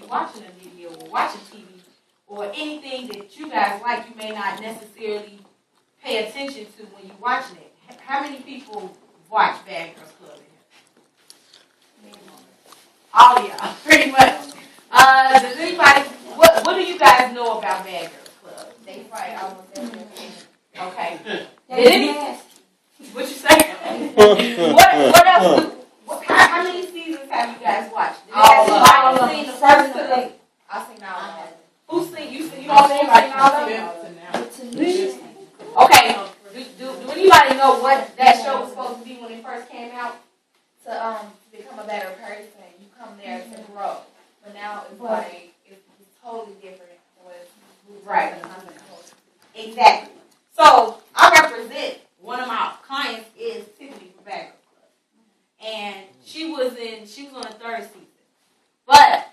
watching a video or watching TV or anything that you guys like, you may not necessarily pay attention to when you're watching it. How many people watch Bad Girls Club in here? All of y'all, pretty much. Does anybody, what do you guys know about Bad Girls Club? They fight almost everything. Okay. What you say? What else? How many seasons have you guys watched? All of them. Seen the first two? I've seen all of them. Who's seen? You seen? You all seen all of them? Okay. Do anybody know what that show was supposed to be when it first came out? To become a better person, you come there to grow. But now it's like it's totally different than what it's Right. Exactly. So I represent one of my clients is Tiffany from Bad Girls Club, and she was on the third season. But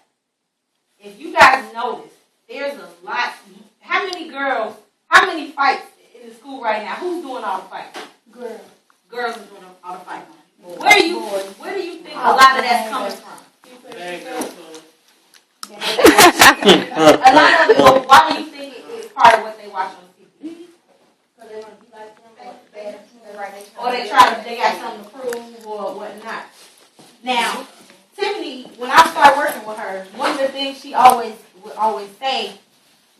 if you guys notice, there's a lot. How many fights in the school right now? Who's doing all the fights? Girls are doing all the fights. Where do you think a lot of that's coming from? A lot of it. Well, why do you think it is part of what they watch on TV? Because they want to be like them. Or they got something to prove or whatnot. Now, Tiffany, when I started working with her, one of the things she would always say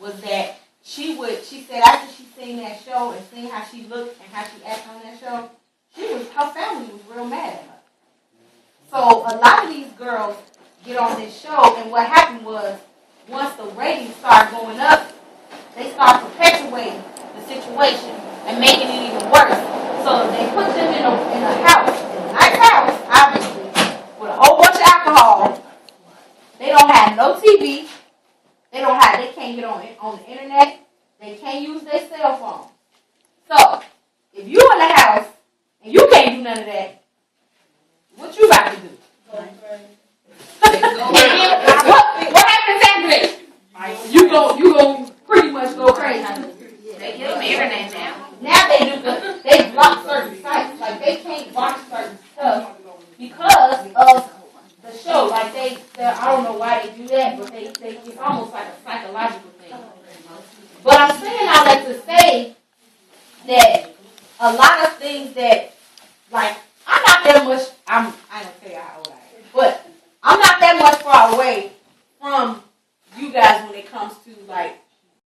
was that she said after she seen that show and seen how she looked and how she acted on that show, her family was real mad at her. So a lot of these girls get on this show, and what happened was once the ratings started going up, they start perpetuating the situation and making it even worse. So they put them in a house, a nice house, obviously, with a whole bunch of alcohol. They don't have no TV. They can't get on the internet. They can't use their cell phone. So if you in the house and you can't do none of that, what you got to do? What happens after that? You go pretty much go crazy. They give them internet now. Now they do. They block certain sites. Like they can't watch certain stuff because of the show. Like I don't know why they do that, but they it's almost like a psychological thing. But I'm saying all that to say that a lot of things that, like, I'm not that much. I ain't gonna tell you how old I am, but I'm not that much far away from you guys when it comes to like